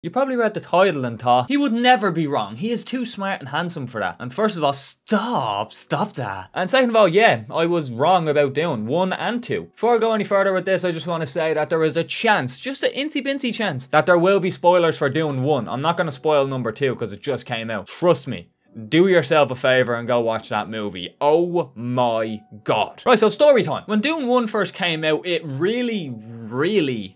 You probably read the title and thought, he would never be wrong. He is too smart and handsome for that. And first of all, stop that. And second of all, yeah, I was wrong about Dune 1 and 2. Before I go any further with this, I just want to say that there is a chance, just an incy bincy chance, that there will be spoilers for Dune 1. I'm not going to spoil number 2 because it just came out. Trust me. Do yourself a favour and go watch that movie. Oh my god. Right, so story time. When Dune 1 first came out, it really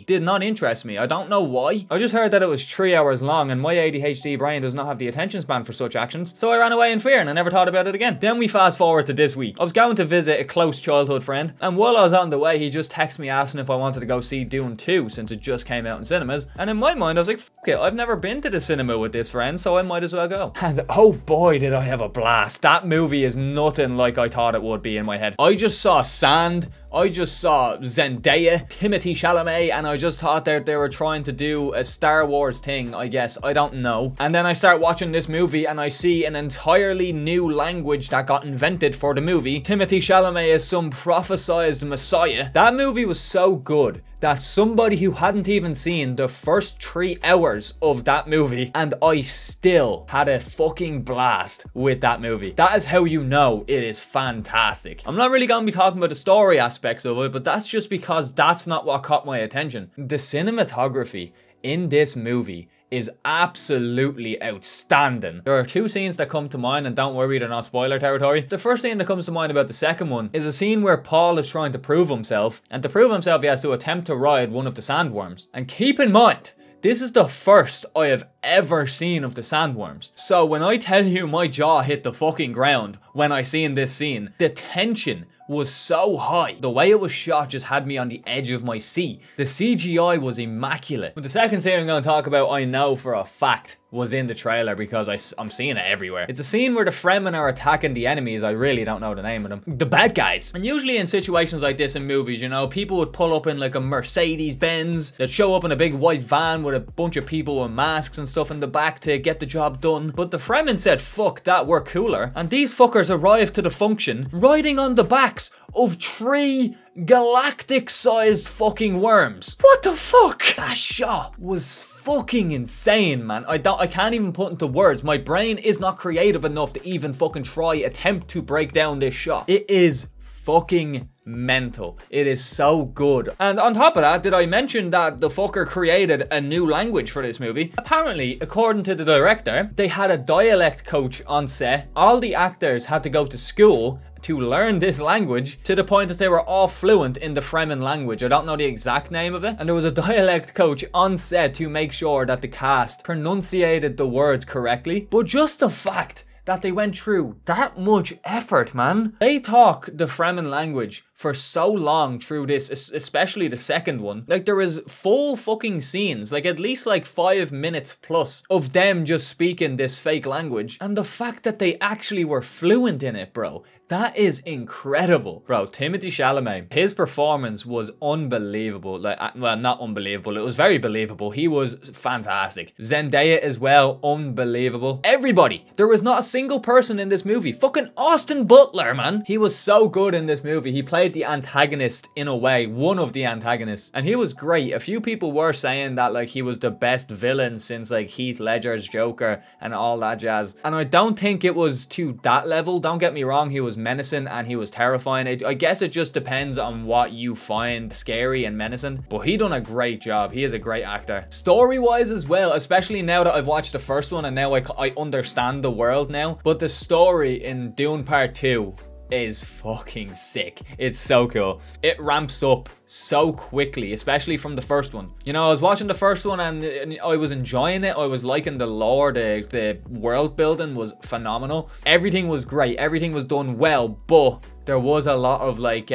did not interest me. I don't know why. I just heard that it was 3 hours long and my ADHD brain does not have the attention span for such actions. So I ran away in fear and I never thought about it again. Then we fast forward to this week. I was going to visit a close childhood friend and while I was on the way he just texted me asking if I wanted to go see Dune 2 since it just came out in cinemas. And in my mind I was like, fuck it, I've never been to the cinema with this friend so I might as well go. And oh boy did I have a blast. That movie is nothing like I thought it would be in my head. I just saw sand. I just saw Zendaya, Timothée Chalamet, and I just thought that they were trying to do a Star Wars thing, I guess. I don't know. And then I start watching this movie and I see an entirely new language that got invented for the movie. Timothée Chalamet is some prophesized messiah. That movie was so good that somebody who hadn't even seen the first 3 hours of that movie, and I still had a fucking blast with that movie. That is how you know it is fantastic. I'm not really going to be talking about the story aspects of it, but that's just because that's not what caught my attention. The cinematography in this movie is absolutely outstanding. There are 2 scenes that come to mind, and don't worry, they're not spoiler territory. The first thing that comes to mind about the second one is a scene where Paul is trying to prove himself, and to prove himself he has to attempt to ride one of the sandworms. And keep in mind, this is the first I have ever seen of the sandworms. So when I tell you my jaw hit the fucking ground when I seen this scene, the tension was so high. The way it was shot just had me on the edge of my seat. The CGI was immaculate. But the second scene I'm going to talk about, I know for a fact was in the trailer because I'm seeing it everywhere. It's a scene where the Fremen are attacking the enemies. I really don't know the name of them. The bad guys. And usually in situations like this in movies, you know, people would pull up in like a Mercedes Benz. They'd show up in a big white van with a bunch of people with masks and stuff in the back to get the job done. But the Fremen said, fuck that, we're cooler. And these fuckers arrived to the function riding on the backs of 3 galactic-sized fucking worms. What the fuck? That shot was fucking insane, man. I can't even put into words. My brain is not creative enough to even fucking attempt to break down this shot. It is fucking mental. It is so good. And on top of that, did I mention that the fucker created a new language for this movie? Apparently, according to the director, they had a dialect coach on set. All the actors had to go to school to learn this language to the point that they were all fluent in the Fremen language. I don't know the exact name of it. And there was a dialect coach on set to make sure that the cast pronunciated the words correctly. But just the fact that they went through that much effort, man. They talk the Fremen language for so long through this, especially the second one. Like, there is full fucking scenes, like at least like 5 minutes plus of them just speaking this fake language. And the fact that they actually were fluent in it, bro, that is incredible. Bro, Timothée Chalamet, his performance was unbelievable. Like, well, not unbelievable, it was very believable. He was fantastic. Zendaya as well, unbelievable. Everybody, there was not a single person in this movie. Fucking Austin Butler, man. He was so good in this movie. He played the antagonist in a way, one of the antagonists, and he was great. A few people were saying that like he was the best villain since like Heath Ledger's Joker and all that jazz, and I don't think it was to that level. Don't get me wrong, he was menacing and he was terrifying. I guess it just depends on what you find scary and menacing, but he done a great job. He is a great actor. Story wise as well, especially now that I've watched the first one and now I understand the world now, but the story in Dune Part 2 is fucking sick. It's so cool. It ramps up so quickly, especially from the first one. You know, I was watching the first one and I was enjoying it. I was liking the lore. The world building was phenomenal. Everything was great. Everything was done well, but there was a lot of like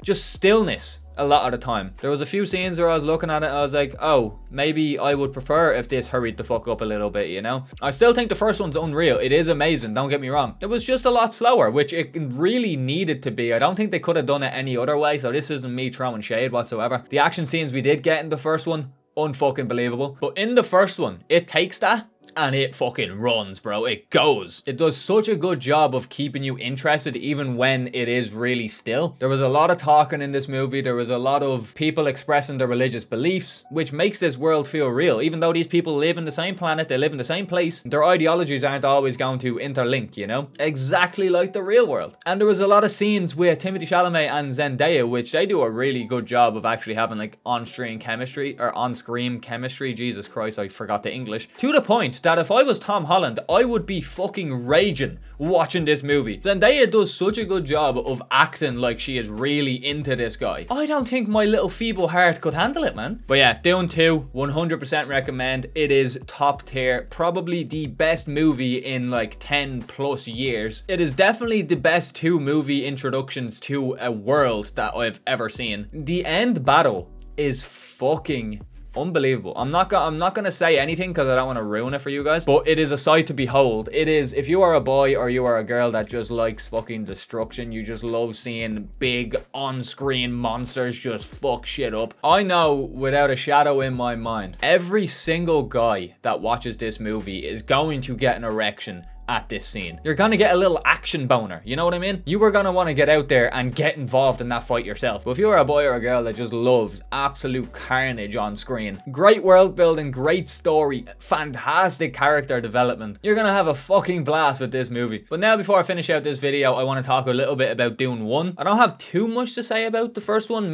just stillness a lot of the time. There was a few scenes where I was looking at it and I was like, oh, maybe I would prefer if this hurried the fuck up a little bit, you know? I still think the first one's unreal. It is amazing, don't get me wrong. It was just a lot slower, which it really needed to be. I don't think they could have done it any other way, so this isn't me throwing shade whatsoever. The action scenes we did get in the first one, unfucking believable. But in the first one, it takes that and it fucking runs, bro. It goes. It does such a good job of keeping you interested even when it is really still. There was a lot of talking in this movie. There was a lot of people expressing their religious beliefs, which makes this world feel real. Even though these people live in the same planet, they live in the same place, their ideologies aren't always going to interlink, you know? Exactly like the real world. And there was a lot of scenes with Timothée Chalamet and Zendaya, which they do a really good job of actually having like on-screen chemistry, or on-screen chemistry. Jesus Christ, I forgot the English. To the point that if I was Tom Holland, I would be fucking raging watching this movie. Zendaya does such a good job of acting like she is really into this guy. I don't think my little feeble heart could handle it, man. But yeah, Dune 2, 100% recommend. It is top tier. Probably the best movie in like 10 plus years. It is definitely the best 2 movie introductions to a world that I've ever seen. The end battle is fucking unbelievable. I'm not gonna say anything because I don't want to ruin it for you guys, but it is a sight to behold. It is, if you are a boy or you are a girl that just likes fucking destruction, you just love seeing big on-screen monsters just fuck shit up. I know without a shadow in my mind, every single guy that watches this movie is going to get an erection at this scene. You're gonna get a little action boner, you know what I mean? You are gonna want to get out there and get involved in that fight yourself. But if you are a boy or a girl that just loves absolute carnage on screen, great world building, great story, fantastic character development, you're gonna have a fucking blast with this movie. But now, before I finish out this video, I want to talk a little bit about Dune 1. I don't have too much to say about the first one,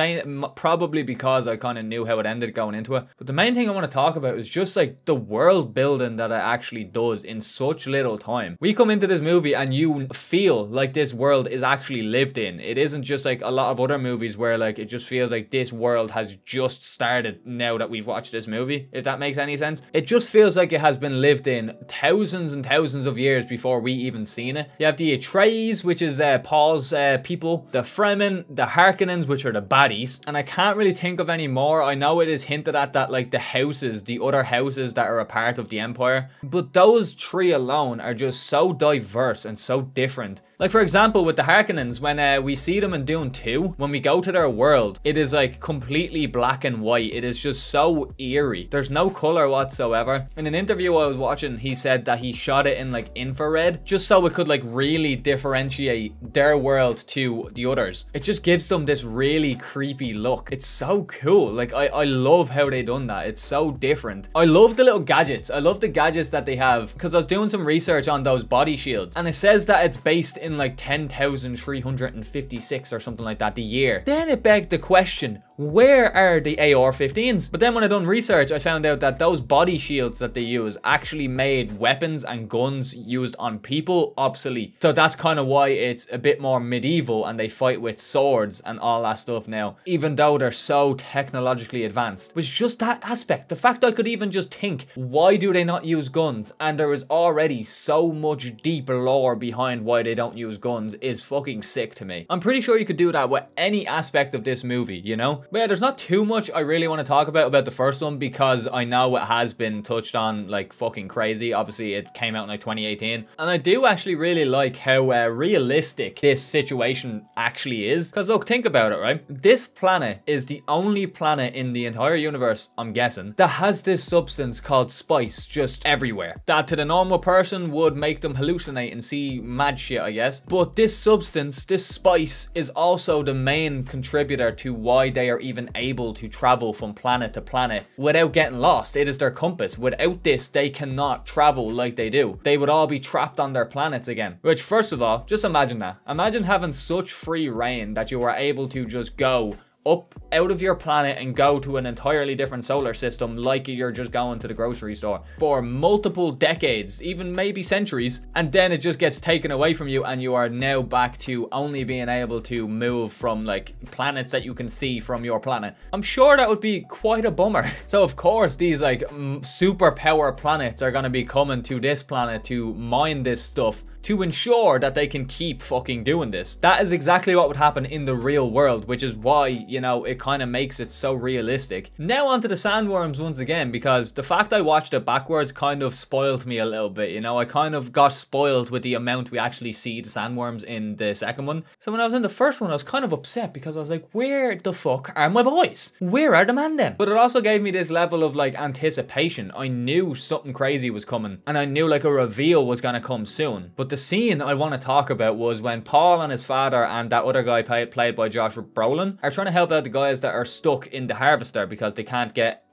probably because I kind of knew how it ended going into it. But the main thing I want to talk about is just like the world building that it actually does in such little time. We come into this movie and you feel like this world is actually lived in. It isn't just like a lot of other movies where like it just feels like this world has just started now that we've watched this movie, if that makes any sense. It just feels like it has been lived in thousands and thousands of years before we even seen it. You have the Atreides, which is Paul's people, the Fremen, the Harkonnens, which are the baddies, and I can't really think of any more. I know it is hinted at that like the houses, the other houses that are a part of the Empire, but those 3 alone are just so diverse and so different. Like, for example, with the Harkonnens, when we see them in Dune 2, when we go to their world, it is like completely black and white. It is just so eerie. There's no color whatsoever. In an interview I was watching, he said that he shot it in like infrared, just so it could like really differentiate their world to the others. It just gives them this really creepy look. It's so cool. Like, I love how they done that. It's so different. I love the little gadgets. I love the gadgets that they have, because I was doing some research on those body shields, and it says that it's based in like 10,356 or something like that, the year. Then it begged the question, where are the AR-15s? But then when I done research, I found out that those body shields that they use actually made weapons and guns used on people obsolete. So that's kind of why it's a bit more medieval and they fight with swords and all that stuff now, even though they're so technologically advanced. It was just that aspect. The fact I could even just think, why do they not use guns? And there is already so much deep lore behind why they don't use guns is fucking sick to me. I'm pretty sure you could do that with any aspect of this movie, you know? But yeah, there's not too much I really want to talk about the first one, because I know it has been touched on like fucking crazy. Obviously, it came out in like 2018. And I do actually really like how realistic this situation actually is. Because look, think about it, right? This planet is the only planet in the entire universe, I'm guessing, that has this substance called spice just everywhere. That to the normal person would make them hallucinate and see mad shit, I guess. But this substance, this spice, is also the main contributor to why they are even able to travel from planet to planet without getting lost. It is their compass. Without this, they cannot travel like they do. They would all be trapped on their planets again. Which, first of all, just imagine that. Imagine having such free reign that you are able to just go up out of your planet and go to an entirely different solar system like you're just going to the grocery store for multiple decades, even maybe centuries, and then it just gets taken away from you and you are now back to only being able to move from like planets that you can see from your planet. I'm sure that would be quite a bummer. So of course these like superpower planets are going to be coming to this planet to mine this stuff to ensure that they can keep fucking doing this. That is exactly what would happen in the real world, which is why, you know, it kind of makes it so realistic. Now onto the sandworms once again, because the fact I watched it backwards kind of spoiled me a little bit, you know. I kind of got spoiled with the amount we actually see the sandworms in the second one. So when I was in the first one, I was kind of upset because I was like, where the fuck are my boys? Where are the man then? But it also gave me this level of like anticipation. I knew something crazy was coming, and I knew like a reveal was gonna come soon. But the scene I want to talk about was when Paul and his father and that other guy played by Josh Brolin are trying to help out the guys that are stuck in the harvester because they can't get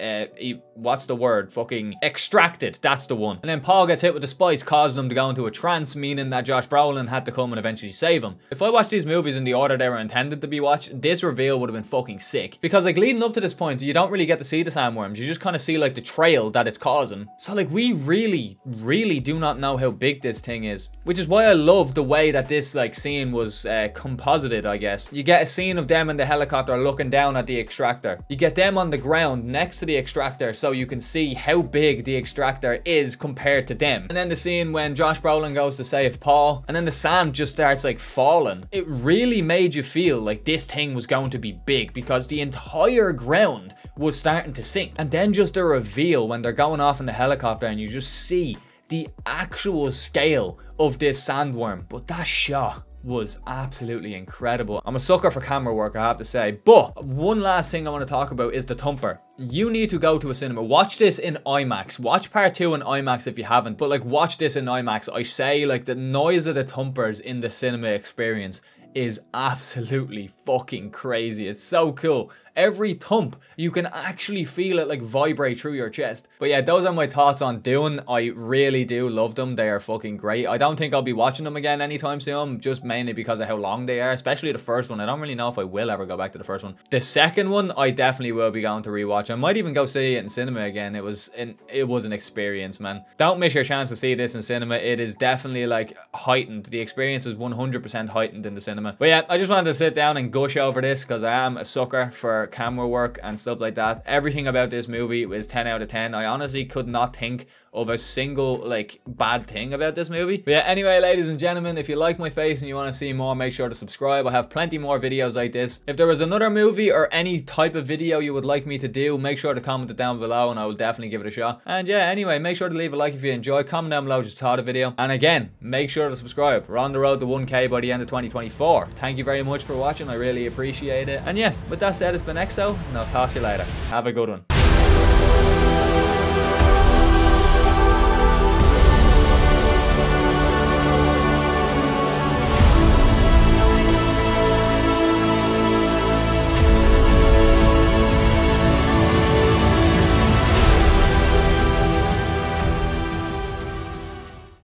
what's the word? Fucking extracted. That's the one. And then Paul gets hit with the spice, causing him to go into a trance, meaning that Josh Brolin had to come and eventually save him. If I watched these movies in the order they were intended to be watched, this reveal would have been fucking sick. Because like leading up to this point, you don't really get to see the sandworms. You just kind of see like the trail that it's causing. So like we really do not know how big this thing is. Which is why I love the way that this like scene was composited, I guess. You get a scene of them in the helicopter looking down at the extractor. You get them on the ground next to the extractor so you can see how big the extractor is compared to them. And then the scene when Josh Brolin goes to save Paul, and then the sand just starts like falling. It really made you feel like this thing was going to be big because the entire ground was starting to sink. And then just a reveal when they're going off in the helicopter and you just see the actual scale of this sandworm. But that shot was absolutely incredible. I'm a sucker for camera work, I have to say. But one last thing I want to talk about is the thumper. You need to go to a cinema. Watch this in IMAX. Watch part 2 in IMAX if you haven't. But like watch this in IMAX. I say like the noise of the thumpers in the cinema experience is absolutely fucking crazy. It's so cool. Every thump, you can actually feel it like vibrate through your chest. But yeah, those are my thoughts on Dune. I really do love them. They are fucking great. I don't think I'll be watching them again anytime soon, just mainly because of how long they are, especially the first one. I don't really know if I will ever go back to the first one. The second one, I definitely will be going to rewatch. I might even go see it in cinema again. It was an experience, man. Don't miss your chance to see this in cinema. It is definitely like heightened. The experience is 100% heightened in the cinema. But yeah, I just wanted to sit down and gush over this because I am a sucker for camera work and stuff like that. Everything about this movie was 10 out of 10. I honestly could not think of a single like bad thing about this movie. But yeah, anyway, ladies and gentlemen, if you like my face and you want to see more, make sure to subscribe. I have plenty more videos like this. If there was another movie or any type of video you would like me to do, make sure to comment it down below and I will definitely give it a shot. And yeah, anyway, make sure to leave a like if you enjoy. Comment down below just how the video. And again, make sure to subscribe. We're on the road to 1K by the end of 2024. Thank you very much for watching. I really appreciate it. And yeah, with that said, it's been EXO, and I'll talk to you later. Have a good one.